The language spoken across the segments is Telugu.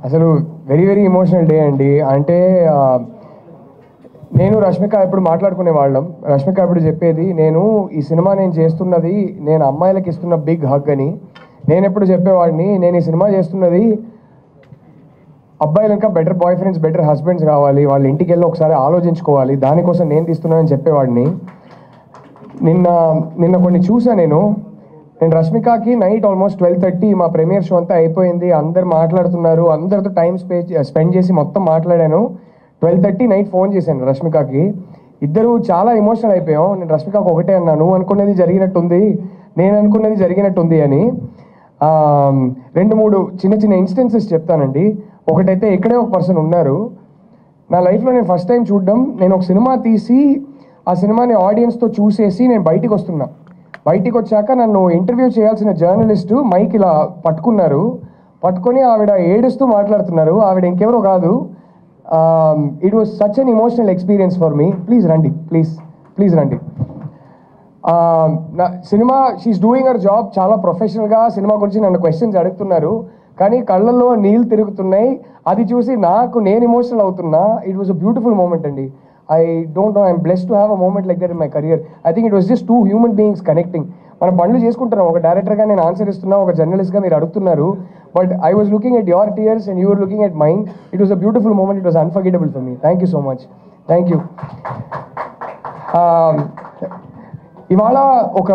అసలు వెరీ వెరీ ఎమోషనల్ డే అండి. అంటే నేను రష్మిక ఎప్పుడు మాట్లాడుకునే వాళ్ళం. రష్మిక ఎప్పుడు చెప్పేది, నేను ఈ సినిమా నేను చేస్తున్నది నేను అమ్మాయిలకి ఇస్తున్న బిగ్ హగ్ అని. నేను ఎప్పుడు చెప్పేవాడిని, నేను ఈ సినిమా చేస్తున్నది అబ్బాయిలు ఇంకా better boy friends, better husbands కావాలి, వాళ్ళ ఇంటికి వెళ్ళి ఒకసారి ఆలోచించుకోవాలి, దానికోసం నేను తీస్తున్నానని చెప్పేవాడిని. నిన్న కొన్ని చూసా నేను రష్మికకి నైట్ ఆల్మోస్ట్ 12:30 మా ప్రీమియర్ షో అంతా అయిపోయింది, అందరు మాట్లాడుతున్నారు, అందరితో టైం స్పెండ్ చేసి మొత్తం మాట్లాడాను. 12:30 నైట్ ఫోన్ చేశాను రష్మికకి. ఇద్దరు చాలా ఎమోషనల్ అయిపోయాం. నేను రష్మికకి ఒకటే అన్నా, నువ్వు అనుకున్నది జరిగినట్టుంది, నేను అనుకున్నది జరిగినట్టుంది అని. 2-3 చిన్న చిన్న ఇన్స్టెన్సెస్ చెప్తానండి. ఒకటైతే ఇక్కడే ఒక పర్సన్ ఉన్నారు, నా లైఫ్లో నేను ఫస్ట్ టైం చూడడం, నేను ఒక సినిమా తీసి ఆ సినిమాని ఆడియన్స్తో చూసేసి నేను బయటికి వస్తున్నా. బయటికి వచ్చాక నన్ను ఇంటర్వ్యూ చేయాల్సిన జర్నలిస్టు మైక్ ఇలా పట్టుకొని ఆవిడ ఏడుస్తూ మాట్లాడుతున్నారు. ఆవిడ ఇంకెవరో కాదు. It was such an emotional experience for me. Please రండి, ప్లీజ్ రండి. నా cinema she's doing her job చాలా ప్రొఫెషనల్గా. సినిమా గురించి నన్ను క్వశ్చన్స్ అడుగుతున్నారు, కానీ కళ్ళల్లో నీళ్ళు తిరుగుతున్నాయి. అది చూసి నేను ఎమోషనల్ అవుతున్నా. It was a beautiful moment అండి. I don't know, I'm blessed to have a moment like that in my career. I think it was just two human beings connecting. మనం పనులు చేసుకుంటున్నాం, ఒక డైరెక్టర్గా నేను ఆన్సర్ ఇస్తున్నా, ఒక జర్నలిస్ట్గా మీరు అడుగుతున్నారు. But I was looking at your tears and you were looking at mind. It was a beautiful moment. It was unforgettable for me. Thank you so much. Thank you. ఇవాళ ఒక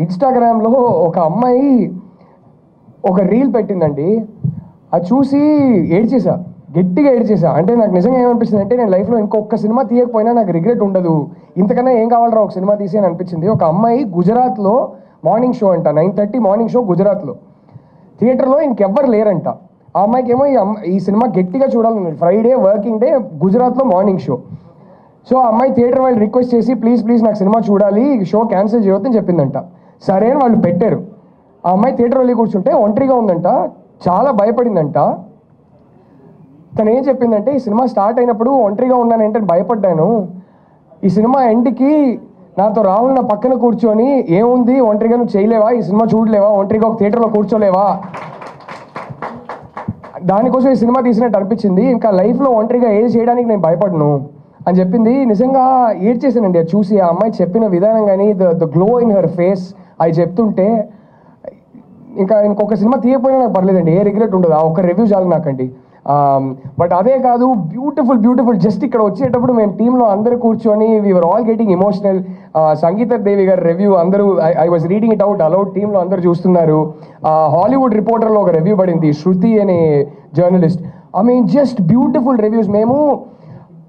ఇన్స్టాగ్రామ్లో ఒక అమ్మాయి ఒక రీల్ పెట్టిందండి. అది చూసి గట్టిగా ఏడ్చేసా. అంటే నాకు నిజంగా ఏమనిపించింది అంటే, నేను లైఫ్లో ఇంకొక సినిమా తీయకపోయినా నాకు రిగ్రెట్ ఉండదు, ఇంతకన్నా ఏం కావాలరా ఒక సినిమా తీసి అని అనిపించింది. ఒక అమ్మాయి గుజరాత్లో మార్నింగ్ షో అంట, 9:30 మార్నింగ్ షో గుజరాత్లో, థియేటర్లో ఇంకెవ్వరు లేరంట. ఆ అమ్మాయికి ఏమో ఈ సినిమా గట్టిగా చూడాలి, ఫ్రైడే వర్కింగ్ డే, గుజరాత్లో మార్నింగ్ షో. సో ఆ అమ్మాయి థియేటర్ వాళ్ళు రిక్వెస్ట్ చేసి, ప్లీజ్ నాకు సినిమా చూడాలి, షో క్యాన్సిల్ చేయొద్దని చెప్పిందంట. సరే అని వాళ్ళు పెట్టారు. ఆ అమ్మాయి థియేటర్ వెళ్ళి కూర్చుంటే ఒంటరిగా ఉందంట, చాలా భయపడిందంట. తను ఏం చెప్పిందంటే, ఈ సినిమా స్టార్ట్ అయినప్పుడు ఒంటరిగా ఉన్నానంటే భయపడ్డాను, ఈ సినిమా ఎండ్కి నాతో రాహుల్ నా పక్కన కూర్చొని, ఏముంది ఒంటరిగా నువ్వు చేయలేవా, ఈ సినిమా చూడలేవా, ఒంటరిగా ఒక థియేటర్లో కూర్చోలేవా, దానికోసం ఈ సినిమా తీసినట్టు అనిపించింది, ఇంకా లైఫ్లో ఒంటరిగా ఏది చేయడానికి నేను భయపడను అని చెప్పింది. నిజంగా ఏడ్చేసానండి అది చూసి. ఆ అమ్మాయి చెప్పిన విధానం కానీ, the glow in her face, అవి చెప్తుంటే ఇంకొక సినిమా తీయకపోయినా నాకు పర్లేదండి, ఏ రిగ్రెట్ ఉండదు. ఆ ఒక్క రివ్యూ చాలు నాకండి. బట్ అదే కాదు, బ్యూటిఫుల్ జస్ట్ ఇక్కడ వచ్చేటప్పుడు మేము టీంలో అందరూ కూర్చొని వీఆర్ ఆల్ గెటింగ్ ఎమోషనల్. సంగీత దేవి గారి రివ్యూ అందరూ, I was reading it out allowed, టీంలో అందరూ చూస్తున్నారు. హాలీవుడ్ రిపోర్టర్లో ఒక రివ్యూ పడింది, శృతి అనే journalist. I mean just beautiful reviews. మేము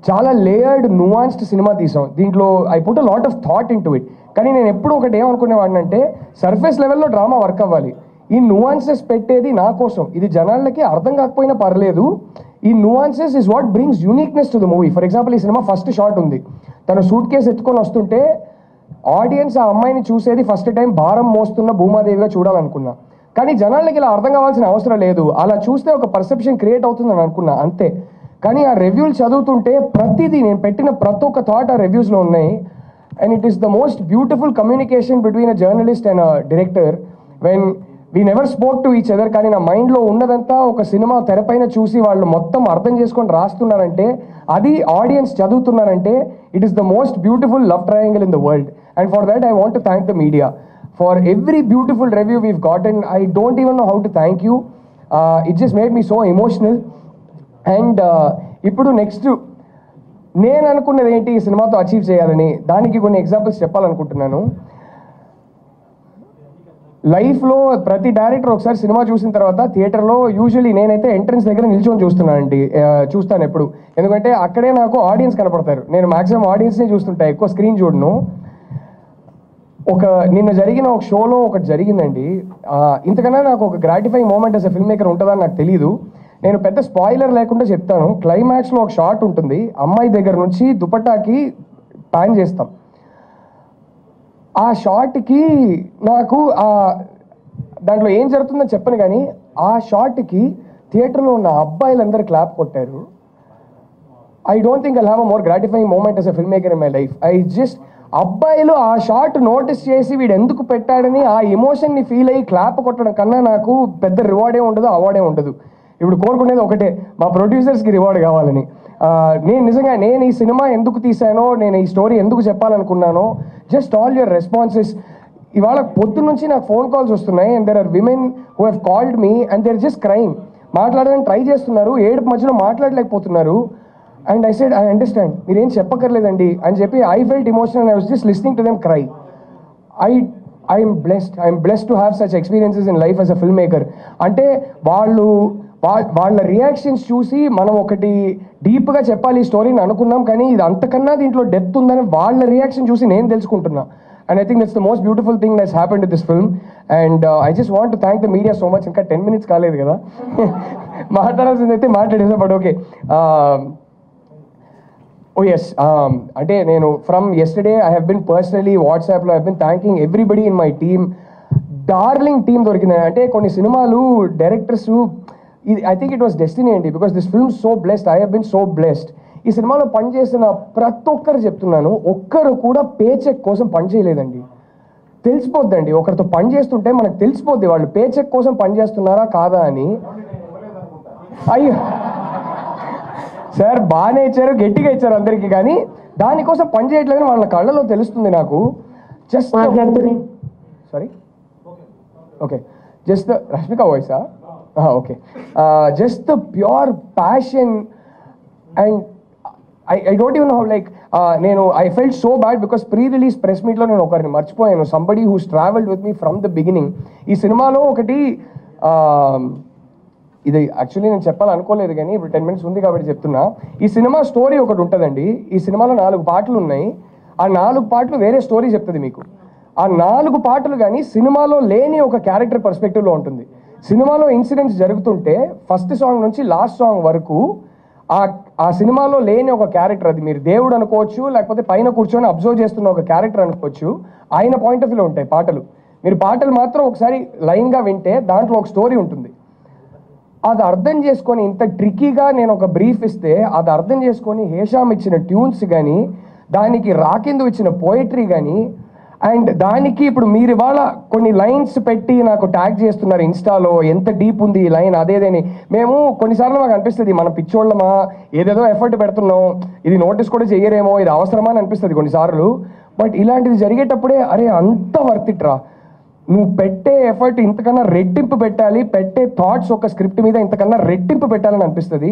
చాలా లేయర్డ్ నువాన్స్డ్ సినిమా తీసాం, దీంట్లో I put a lot of thought in to it. కానీ నేను ఎప్పుడు ఒకటి ఏమనుకునేవాడిని అంటే, సర్ఫేస్ లెవెల్లో డ్రామా వర్క్ అవ్వాలి, ఈ నువాన్సెస్ పెట్టేది నా కోసం, ఇది జనాలకి అర్థం కాకపోయినా పర్లేదు, ఈ nuances is what brings uniqueness to the movie. For example, ఈ సినిమా ఫస్ట్ షాట్ ఉంది, తను సూట్ కేసు ఎత్తుకొని వస్తుంటే ఆడియన్స్ ఆ అమ్మాయిని చూసేది ఫస్ట్ టైం భారం మోస్తున్న భూమాదేవిగా చూడాలనుకున్నా. కానీ జనాలకి ఇలా అర్థం కావాల్సిన అవసరం లేదు, అలా చూస్తే ఒక పర్సెప్షన్ క్రియేట్ అవుతుందని అనుకున్నా అంతే. కానీ ఆ రివ్యూలు చదువుతుంటే ప్రతిదీ, నేను పెట్టిన ప్రతి ఒక్క థాట్ ఆ రివ్యూస్లో ఉన్నాయి. And it is the most beautiful communication between a journalist and a director when we never spoke to each other. కానీ నా మైండ్లో ఉన్నదంతా ఒక సినిమా తెరపైన చూసి వాళ్ళు మొత్తం అర్థం చేసుకొని రాస్తున్నారంటే, అది ఆడియన్స్ చదువుతున్నారంటే, it is the most beautiful love triangle in the world. And for that I want to thank the media for every beautiful review we've gotten. I don't even know how to thank you. It just made me so emotional. And ఇప్పుడు నెక్స్ట్ నేను అనుకున్నది ఏంటి ఈ సినిమాతో అచీవ్ చేయాలని, దానికి కొన్ని ఎగ్జాంపుల్స్ చెప్పాలనుకుంటున్నాను. లైఫ్లో ప్రతి డైరెక్టర్ ఒకసారి సినిమా చూసిన తర్వాత థియేటర్లో యూజువల్లీ నేనైతే ఎంట్రన్స్ దగ్గర నిల్చొని చూస్తాను ఎప్పుడు, ఎందుకంటే అక్కడే నాకు ఆడియన్స్ కనపడతారు. నేను మాక్సిమం ఆడియన్స్నే చూస్తుంటా, ఎక్కువ స్క్రీన్ చూడను. నిన్న జరిగిన ఒక షోలో ఒకటి జరిగిందండి, ఇంతకన్నా నాకు ఒక gratifying moment as a film maker ఉంటుందని నాకు తెలీదు. నేను పెద్ద స్పాయిలర్ లేకుండా చెప్తాను. క్లైమాక్స్లో ఒక షాట్ ఉంటుంది, అమ్మాయి దగ్గర నుంచి దుపట్టాకి ప్యాన్ చేస్తాం. ఆ షాట్కి నాకు దాంట్లో ఏం జరుగుతుందని చెప్పను, కానీ ఆ షాట్కి థియేటర్లో ఉన్న అబ్బాయిలందరూ క్లాప్ కొట్టారు. I don't think I'll have a more gratifying moment as a filmmaker in my life. అబ్బాయిలు ఆ షాట్ నోటీస్ చేసి వీడు ఎందుకు పెట్టాడని ఆ ఎమోషన్ని ఫీల్ అయ్యి క్లాప్ కొట్టడం కన్నా నాకు పెద్ద రివార్డే ఉండదు, అవార్డే ఉండదు. ఇప్పుడు కోరుకునేది ఒకటే, మా ప్రొడ్యూసర్స్కి రివార్డ్ కావాలని. నేను ఈ సినిమా ఎందుకు తీసానో, నేను ఈ స్టోరీ ఎందుకు చెప్పాలనుకున్నానో, జస్ట్ ఆల్ యువర్ రెస్పాన్సెస్. ఇవాళ పొద్దు నుంచి నాకు ఫోన్ కాల్స్ వస్తున్నాయి, and there are women who have called me and they are just crying. మాట్లాడడానికి ట్రై చేస్తున్నారు, ఏడుపు మధ్యలో మాట్లాడలేకపోతున్నారు. And I said, I understand, మీరేం చెప్పక్కర్లేదండి అని చెప్పి I felt emotional. I was just listening to them cry. I'm blessed to have such experiences in life as a film maker. అంటే వాళ్ళ రియాక్షన్స్ చూసి మనం ఒకటి డీప్గా చెప్పాలి ఈ స్టోరీని అనుకున్నాం, కానీ ఇది అంతకన్నా దీంట్లో డెప్త్ ఉందని వాళ్ళ రియాక్షన్ చూసి నేను తెలుసుకుంటున్నా. And I think that's the most beautiful thing that's happened to this film. And I just want to thank the media so much. Inka 10 minutes కాలేదు కదా, మాట్లాడాల్సిందైతే మాట్లాడేసా. బట్ ఓకే, oh yes, అంటే నేను from yesterday I have been personally WhatsAppలో I've been thanking everybody in my team. Darling team దొరికింది. అంటే కొన్ని సినిమాలు directors, I think it was destiny అండి, because this film so blessed. I have been so blessed. ఈ సినిమాలో పనిచేసిన ప్రతి ఒక్కరు చెప్తున్నాను, ఒక్కరు కూడా పే చెక్ కోసం పనిచేయలేదండి. తెలిసిపోద్దండి, ఒకరితో పని చేస్తుంటే మనకు తెలిసిపోద్ది వాళ్ళు పే చెక్ కోసం పనిచేస్తున్నారా కాదా అని. అయ్యో సార్, బాగానే ఇచ్చారు, గట్టిగా ఇచ్చారు అందరికీ, కానీ దానికోసం పని చేయట్లేదని వాళ్ళ కళ్ళలో తెలుస్తుంది నాకు. Just sorry, okay, just the Rashmika వాయిసా, okay, just the pure passion. And I don't even know how, like, I felt so bad because pre-release press meet లో నేను ఒకరిని మర్చిపోయాను, somebody who's traveled with me from the beginning. ఈ సినిమాలో ఒకటి, ఇది యాక్చువల్లీ నేను చెప్పాలనుకోలేదు కానీ ఇప్పుడు 10 minutes ఉంది కాబట్టి చెప్తున్నా. ఈ సినిమా స్టోరీ ఒకటి ఉంటుందండి. ఈ సినిమాలో 4 పాటలు ఉన్నాయి. ఆ 4 పాటలు వేరే స్టోరీ చెప్తుంది మీకు. ఆ 4 పాటలు కానీ సినిమాలో లేని ఒక క్యారెక్టర్ పర్స్పెక్టివ్లో ఉంటుంది. సినిమాలో ఇన్సిడెంట్స్ జరుగుతుంటే ఫస్ట్ సాంగ్ నుంచి లాస్ట్ సాంగ్ వరకు ఆ సినిమాలో లేని ఒక క్యారెక్టర్, అది మీరు దేవుడు అనుకోవచ్చు, లేకపోతే పైన కూర్చొని అబ్జర్వ్ చేస్తున్న ఒక క్యారెక్టర్ అనుకోవచ్చు, ఆయన పాయింట్ ఆఫ్ వ్యూలో ఉంటాయి పాటలు. మీరు పాటలు మాత్రం ఒకసారి లైన్గా వింటే దాంట్లో ఒక స్టోరీ ఉంటుంది. అది అర్థం చేసుకొని, ఇంత ట్రిక్కీగా నేను ఒక బ్రీఫ్ ఇస్తే అది అర్థం చేసుకొని హేషామ్ ఇచ్చిన ట్యూన్స్ కానీ, దానికి రాకిందు ఇచ్చిన పోయిటరీ కానీ, అండ్ దానికి ఇప్పుడు మీరు ఇవాళ కొన్ని లైన్స్ పెట్టి నాకు ట్యాగ్ చేస్తున్నారు ఇన్స్టాలో, ఎంత డీప్ ఉంది ఈ లైన్ అదేదని. మేము కొన్నిసార్లు మాకు అనిపిస్తుంది మన పిచ్చోళ్ళమా, ఏదేదో ఎఫర్ట్ పెడుతున్నాం, ఇది నోటీస్ కూడా చెయ్యరేమో, ఇది అవసరమా అని అనిపిస్తుంది కొన్నిసార్లు. బట్ ఇలాంటిది జరిగేటప్పుడే అరే అంత వర్త్ ఇట్ రా, నువ్వు పెట్టే ఎఫర్ట్ ఇంతకన్నా రెట్టింపు పెట్టాలి, పెట్టే థాట్స్ ఒక స్క్రిప్ట్ మీద ఇంతకన్నా రెట్టింపు పెట్టాలని అనిపిస్తుంది.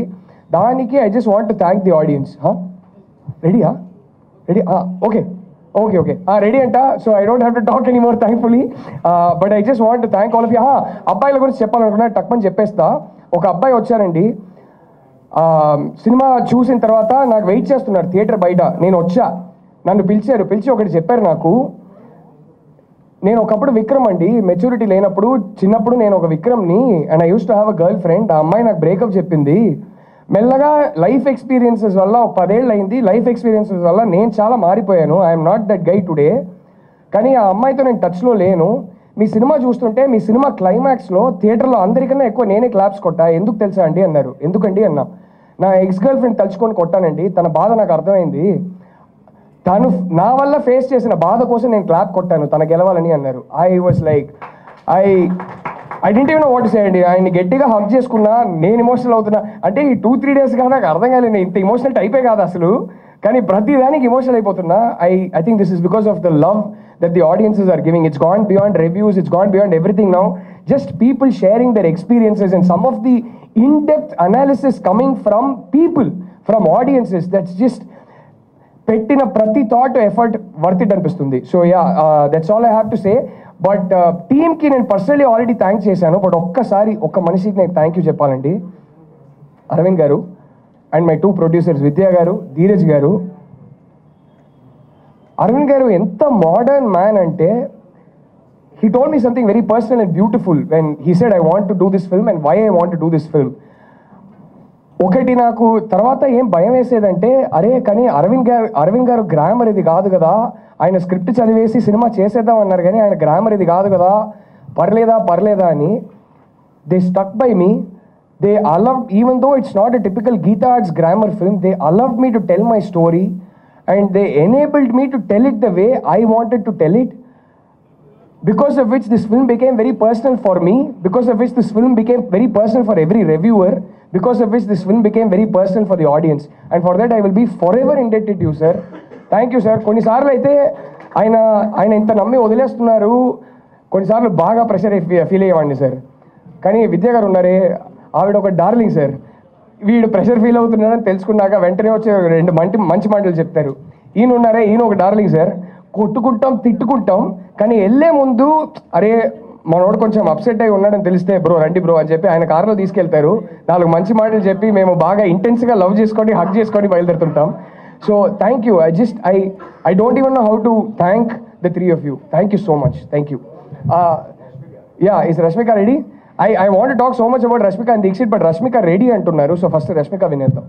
దానికి I just want to thank the audience. రెడీయా? Ready? Okay okay okay, ready అంట. So I don't have to talk any more thankfully, but I just want to thank all of you. అబ్బాయిల గురించి చెప్పాలనుకున్నా, టక్మని చెప్పేస్తా. ఒక అబ్బాయి వచ్చారండి, సినిమా చూసిన తర్వాత నాకు వెయిట్ చేస్తున్నారు థియేటర్ బయట. నేను వచ్చా, నన్ను పిలిచి ఒకటి చెప్పారు నాకు. నేను ఒకప్పుడు విక్రమ్ అండి, మెచ్యూరిటీ లేనప్పుడు చిన్నప్పుడు నేను ఒక విక్రమ్ని, and I use to have a girl friend. ఆ అమ్మాయి నాకు బ్రేకప్ చెప్పింది. మెల్లగా లైఫ్ ఎక్స్పీరియన్సెస్ వల్ల, ఒక 10 ఏళ్ళు అయింది, లైఫ్ ఎక్స్పీరియన్సెస్ వల్ల నేను చాలా మారిపోయాను. I'm not that guy today. కానీ ఆ అమ్మాయితో నేను టచ్లో లేను. మీ సినిమా చూస్తుంటే మీ సినిమా క్లైమాక్స్లో థియేటర్లో అందరికన్నా ఎక్కువ నేనే క్లాప్స్ కొట్టా. ఎందుకు తెలుసా అండి అన్నారు. ఎందుకండి అన్నా. నా ఎక్స్ గర్ల్ ఫ్రెండ్ తలుచుకొని కొట్టానండి, తన బాధ నాకు అర్థమైంది, తను నా వల్ల ఫేస్ చేసిన బాధ కోసం నేను క్లాప్ కొట్టాను, తన గెలవాలని అన్నారు. I was like, I didn't even know what to say అండి. ఆయన్ని గట్టిగా హగ్ చేసుకున్నా, నేను ఎమోషనల్ అవుతున్నా. అంటే ఈ 2-3 డేస్గా నాకు అర్థం కాలేదు, ఇంత ఎమోషనల్ టైపే కాదు అసలు, కానీ ప్రతి దానికి ఎమోషనల్ అయిపోతున్నా. I think this is because of the love that the audiences are giving. It's gone beyond reviews, it's gone beyond everything now. Just people sharing their experiences and some of the in-depth analysis coming from people, from audiences, that's just పెట్టిన ప్రతి థాట్ ఎఫర్ట్ వర్త్ ఇట్ అనిపిస్తుంది. So yeah, that's all I have to say. But టీమ్కి నేను పర్సనలీ ఆల్రెడీ థ్యాంక్స్ చేశాను, బట్ ఒక్కసారి ఒక్క మనిషికి నేను థ్యాంక్ యూ చెప్పాలండి. అరవింద్ గారు అండ్ మై 2 ప్రొడ్యూసర్స్ విద్యా గారు, ధీరజ్ గారు. అరవింద్ గారు ఎంత మోడర్న్ మ్యాన్ అంటే, he told me something very personal and beautiful when he said I want to do this film and why I want to do this film. ఒకటి నాకు తర్వాత ఏం భయం వేసేదంటే, అరే కానీ అరవింద్ గారు గ్రామర్ ఇది కాదు కదా, ఆయన స్క్రిప్ట్ చదివేసి సినిమా చేసేద్దాం అన్నారు కానీ ఆయన గ్రామర్ ఇది కాదు కదా, పర్లేదా అని. They stuck by me. they allowed, even though it's not a typical Geeta Arts grammar film, they allowed me to tell my story and they enabled me to tell it the way I wanted to tell it. Because of which this film became very personal for me, because of which this film became very personal for every reviewer, because of which this film became very personal for the audience. And for that I will be forever indebted to you, sir. Thank you, sir. కొన్నిసార్లు అయితే ఆయన ఇంత నమ్మి వదిలేస్తున్నారు, కొన్నిసార్లు బాగా ప్రెషర్ ఫీల్ అయ్యేవాడిని సార్. కానీ విద్య గారు ఉన్నారే, ఆవిడ ఒక డార్లింగ్ సార్. వీడు ప్రెషర్ ఫీల్ అవుతున్నాడని తెలుసుకున్నాక వెంటనే వచ్చి రెండు మంచి మాటలు చెప్తారు. ఈయన ఉన్నారే, ఈయన ఒక డార్లింగ్ సార్. కొట్టుకుంటాం, తిట్టుకుంటాం, కానీ వెళ్ళే ముందు అరే మనోడు కొంచెం అప్సెట్ అయి ఉన్నాడని తెలిస్తే బ్రో రండి బ్రో అని చెప్పి ఆయన కార్లో తీసుకెళ్తారు. 4 మంచి మాటలు చెప్పి మేము బాగా ఇంటెన్స్గా లవ్ చేసుకొని హగ్ చేసుకొని బయలుదేరుతుంటాం. So thank you. I don't even know how to thank the 3 of you. Thank you so much. Thank you. Yeah, is Rashmika ready? I want to talk so much about Rashmika and Deekshit, but Rashmika ready అంటున్నారు. సో ఫస్ట్ రష్మిక వినేద్దాం.